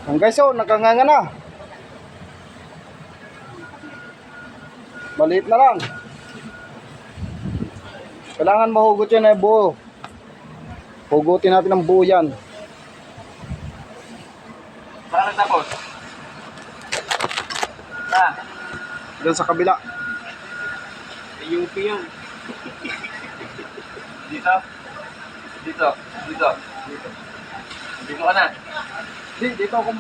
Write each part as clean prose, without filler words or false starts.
Ang guys, oh, nakanganga na. Maliit na lang. Kailangan mahugot yan ay buo. Hugutin natin ang buo yan. Saan nagtapos? Diyan sa kabila. UP yan. Dito? Dito? Dito? Dito? Dito ka na? Dito pa ako.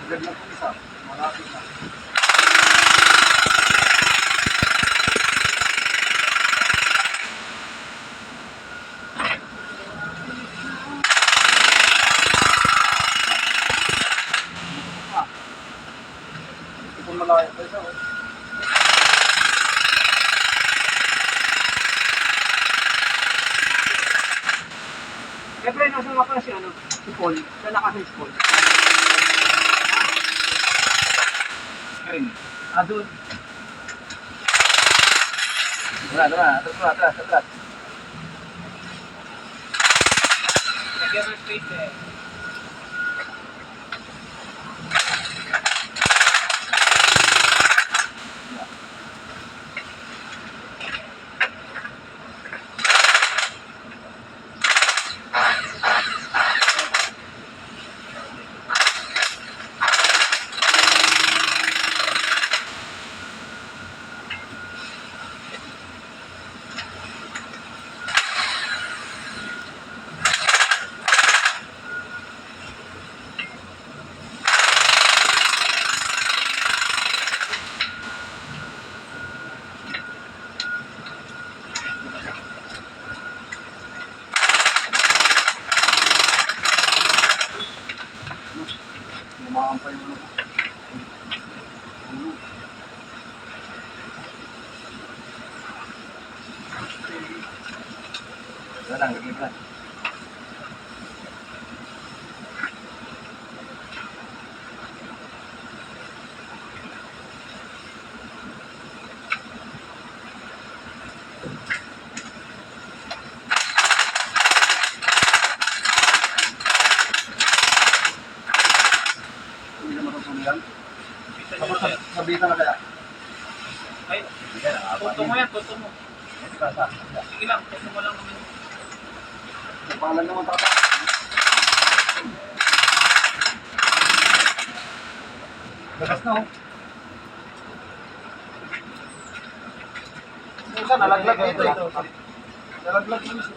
Agad na po isa. Malapit na. Ito po malayo pa isa. Siyempre, nasa nga pala si ano? Si Paul. Saan nakasing si Paul? Screen. Doon. Atras. Lagyan mo space eh. Lumakan pa yung ano. Lang, gagawin lang. Hindi naman matutuloyan. Tapos sabitan na kaya. Ay, tuto mo yan, tuto mo. Sige lang, tuto mo lang naman. Napalan naman tata. Labas na, oh. Isa, nalaglag dito eh. Nalaglag dito.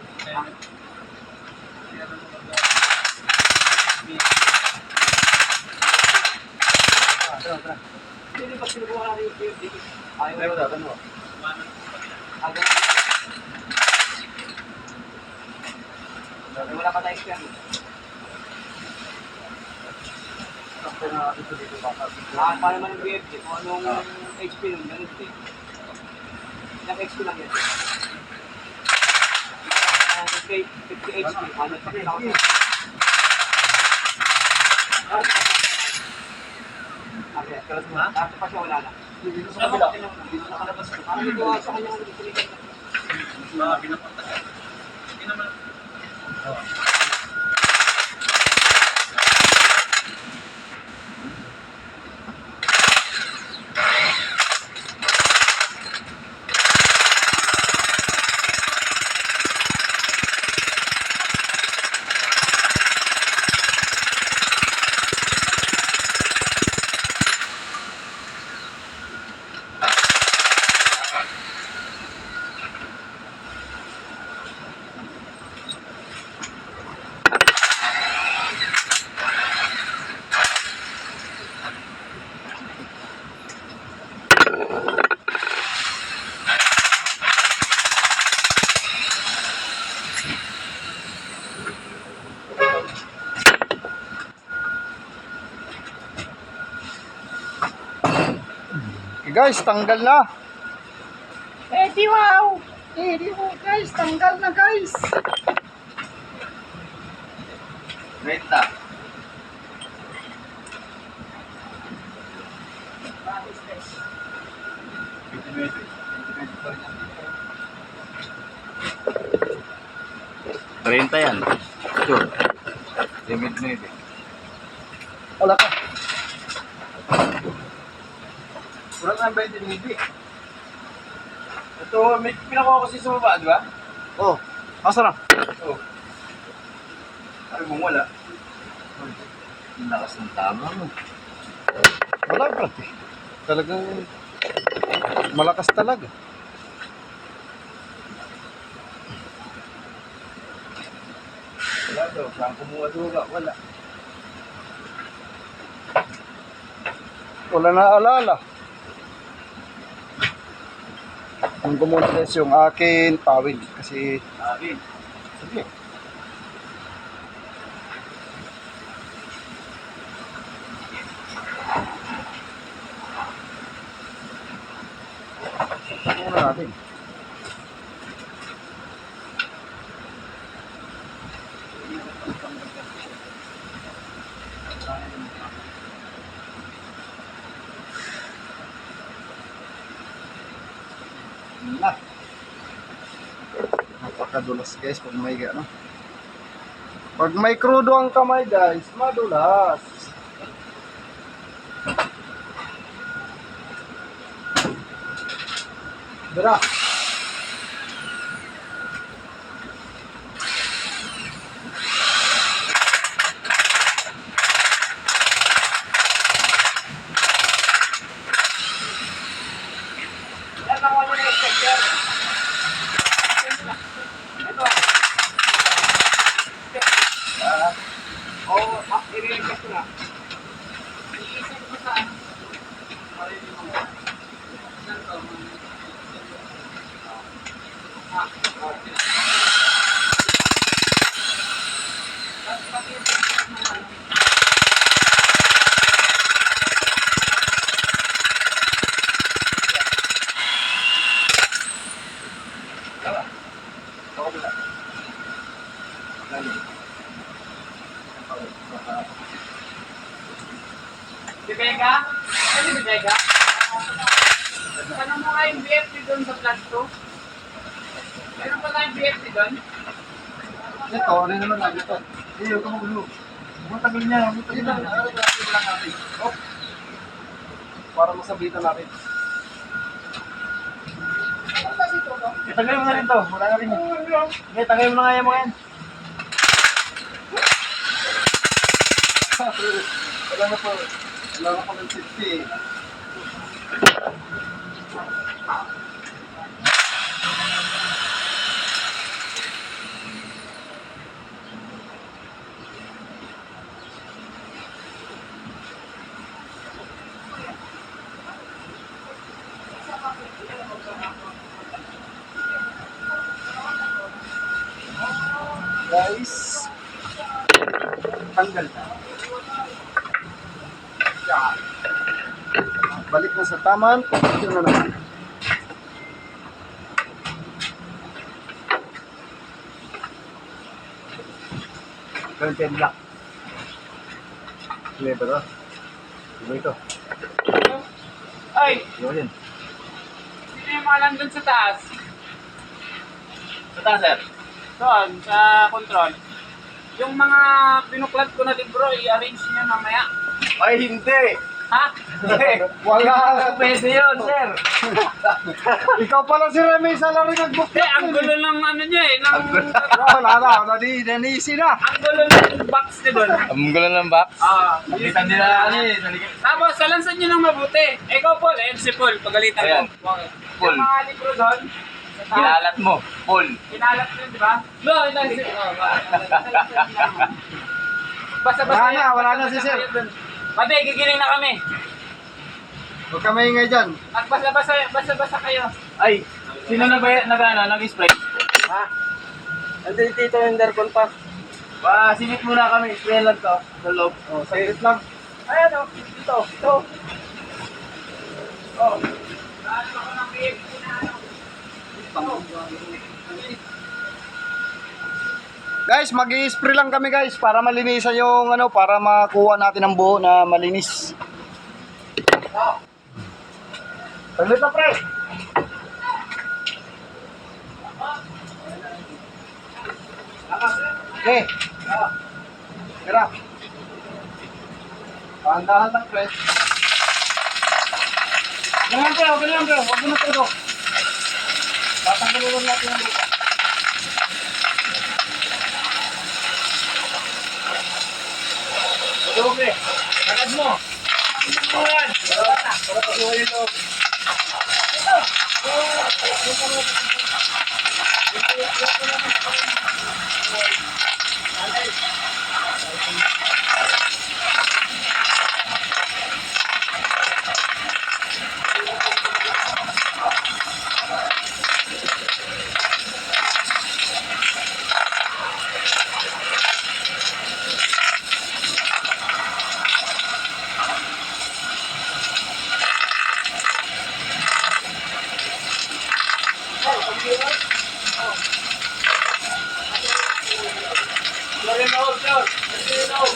Hindi ba sinubukan natin yung PFD? Ayaw na, ano? Wala pa tayo experience. Sakto na dito baka. Pa naman ang BFD, kung anong HP nun, ganun din. Ilang HP lang yan. 50 HP, ano pa rin ako sa... Okay, kalas mo na? Tapos pa siya, wala na. Dito sa kabila. Dito nakalabas ko. Parang dito sa kanya ang dito. Binapunta ka. Hindi naman. Guys, tanggal na. di wow! Di mo guys, tanggal na guys. Wait na. Renta yan. Sure. Limit na ito. Wala ka. Kurang na 20 minutes. Ito, may pinakuha ko si Sumaba, di ba? Oh, asa na? Oo. Ay, kung wala. Ang lakas ng tama mo. Wala ka. Talagang malakas talaga. Wala daw. Saan kumuha duga? Wala. Wala na alala. Ang gumunta guys yung akin tawid kasi Akin. sige. Muna natin. Na. Napakadulas guys pag may ano. Pag may krudo ang kamay guys, madulas. Dira. Yan ang wala na exception. Ito. Oo, i-request ko na. I-send ko sa ano. Si Vega? Ano si Vega? Ano mo nga yung BFT doon sa plus 2? Meron pa tayong BFT doon? Ito, ano naman lang ito. Hindi, huwag ka magulo. Huwag tagal niya, huwag tagal Ito, niya. ano lang natin. Oh. Para masabitan natin. Itagay mo na rin to, wala na rin yan. Sige, tagay mo na nga yan mga yan. Wala na po. Wala na po ng 60. Guys, tanggal na. Yan. Balik na sa taman, yun na naman. Ganun yung black. Sige ba ito? Sige ito. Ay! Yun yun. Sino yung mga nandun sa taas? Sa taas, sir? Doon, sa control. Yung mga pinuklat ko na libro, i-arrange niyo mamaya. Ay, hindi! Ha? Wala! Pwede yun, sir. Ikaw pala si Remy sa lari nag-book. Hindi, ang gulo ng ano niya eh. Wala na, nanisi na. Ang gulo ng box niya doon. Ang gulo ng box. Pagalitan nila ano eh. Tapos, salansan nyo ng mabuti. Ikaw, Paul, si Paul, pagalitan Ayan. mo. Paul. Yung mga libro doon, Kinalat mo, Paul. kinalat nyo, di ba? No, basta-basta. Wala na si sir. Pati, gigiling na kami. Huwag ka maingay dyan. At basta-basta kayo. Ay, sino nag-spray? Ha? Andun dito yung darkon pa. Sinit muna kami, spray lang to, sa loob. Oh, saglit lang. Ayan o, dito. Oh, Guys, mag-i-spray lang kami guys para malinisan yung ano, para makuha natin ang buo na malinis. Saglit na pre. Okay. Tira. Pahandahan lang pre. Ganyan pre, okay lang pre. Huwag mo na todo. Tatanggalin natin yung lupa. Ito, pre. Agad mo. Ano mo yan? Para pasuhin yung loob. Lagyan loob, John. Lagyan loob.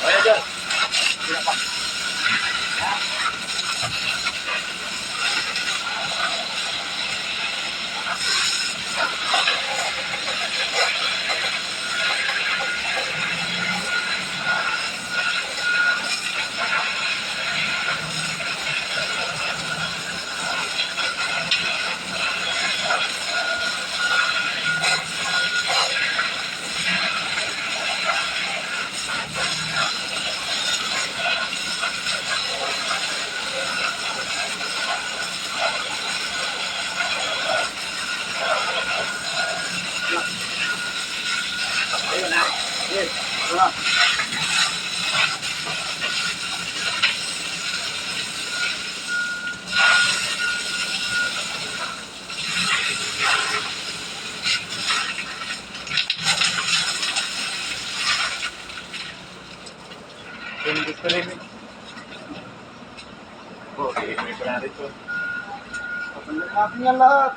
Ayan, John. Sila pa. Ayun na. Yes. Tara. Yung gusto rin. Oh, sige. May pala rin to. Patanggalin natin yan lahat.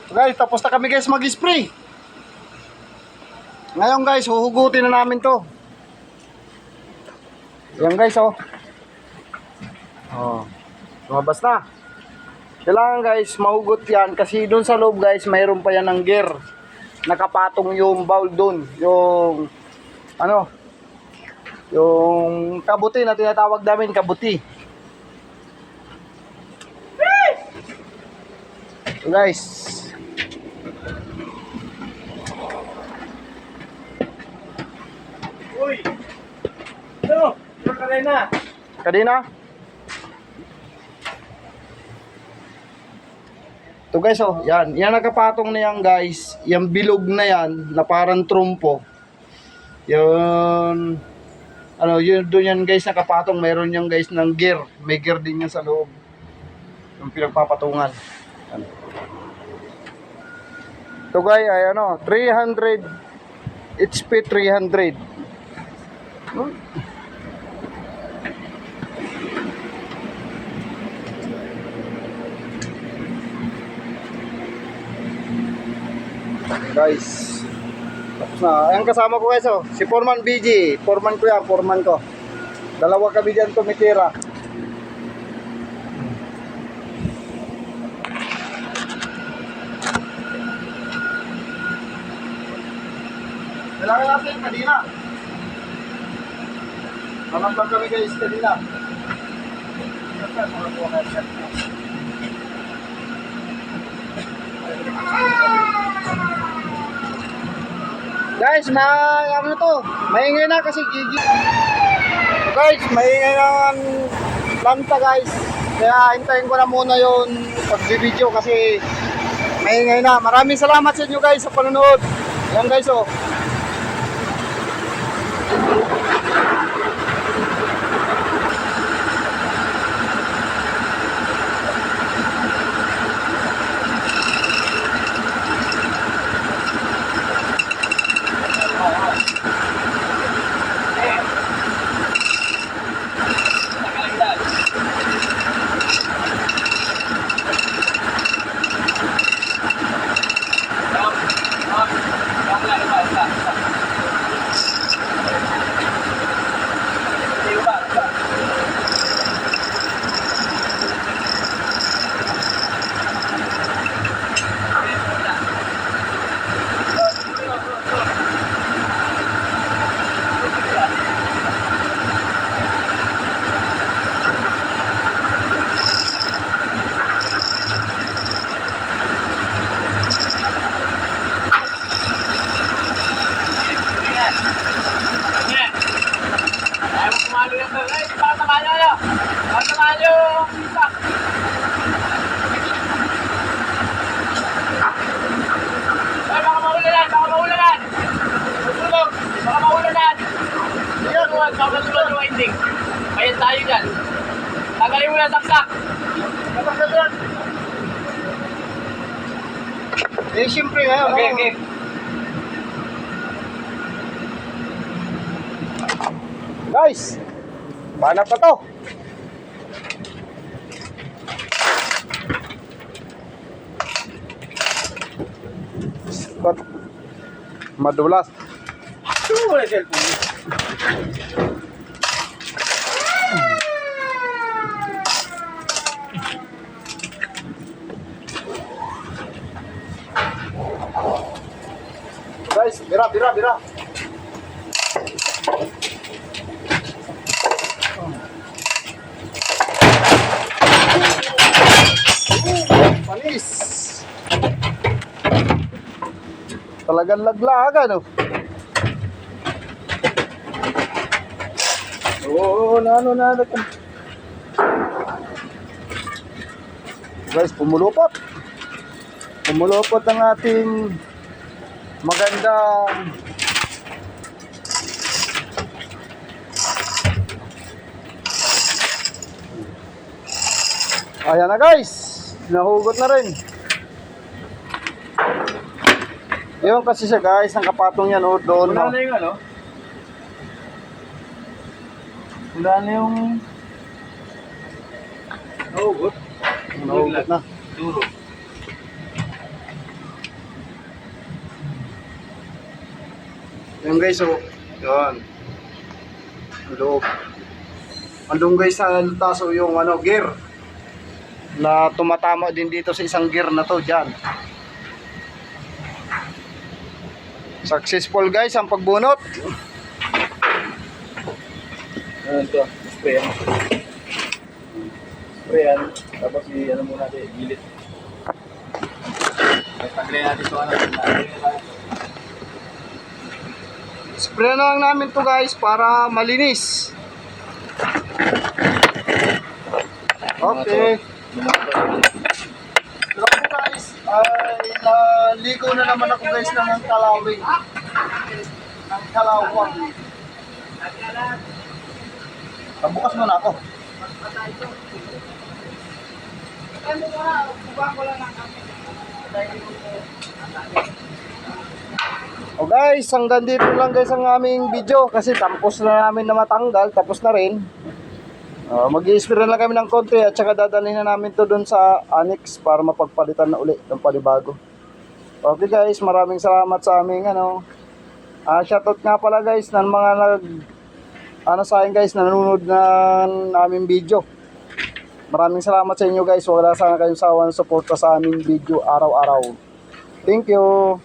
Guys, tapos na kami guys mag-spray. Ngayon guys, huhugutin na namin to. Yan guys, oh. Oh. Lumabas na. Kailangan guys, mahugot yan kasi doon sa loob guys, mayroon pa yan ng gear. Nakapatong yung bowl doon, yung ano, yung kabuti na tinatawag namin, kabuti. So guys, Uy! Ito! Ito ka rin na! kanina. Ito guys, oh, yan. Yan nakapatong na yan guys. Yung bilog na yan, na parang trumpo. Yun. Ano, yun doon yan guys nakapatong, mayroon yan guys ng gear. May gear din yan sa loob. Yung pinagpapatungan. Ano. Ito guys ay ano, 300 HP 300. Hmm. Guys. Tapos na. Ayan kasama ko guys oh. Si Foreman BG. Foreman ko yan. Foreman ko. Dalawa kami dyan tumitira. Kailangan natin kanina. Manambang kami guys kanina. Guys, ano to? Maingay na kasi gigi. So guys, maingay na ang planta guys. Kaya hintayin ko na muna yung pag-video kasi maingay na. Maraming salamat sa inyo guys sa panonood. Yan guys oh. Ayan tayo dyan. Tagalin mo na saksak. Eh, siyempre ngayon. Okay, okay. Guys, banat na to. Scott, madulas. Wala cellphone. Guys, bira. Panis. Talagang laglagan oh. Oo, na. Guys, pumulupot. Pumulupot ang ating magandang ayan na guys, nahugot na rin. Yun kasi siya guys, ang kapatong yan oh, doon Wala no. na yung ano? Wala na yung... Nahugot? Nahugot na. Duro. Yun guys oh, yun. Ang loob. Andun guys sa taso yung ano, gear. Na tumatama din dito sa isang gear na to dyan. Successful guys ang pagbunot. Ano ito? Sprayan. Sprayan. Tapos ano muna natin, gilid. Taglayin natin ito ano. Spray na lang namin to guys para malinis. Okay. Hello po guys. Ay naligo na naman ako guys ng kalawing. Ng kalawang. Pagbukas muna ako. Ano mo na, buka ko lang ng kami. O guys, hanggang dito lang guys ang aming video kasi tapos na namin na matanggal, tapos na rin. Mag-i-spray lang kami ng konti at saka dadalhin na namin to doon sa annex para mapagpalitan na uli ng panibago. Okay guys, maraming salamat sa aming shoutout nga pala guys ng mga sa akin guys nanonood ng aming video. Maraming salamat sa inyo guys. Wala sana kayong sawa ng suporta sa aming video araw-araw. Thank you.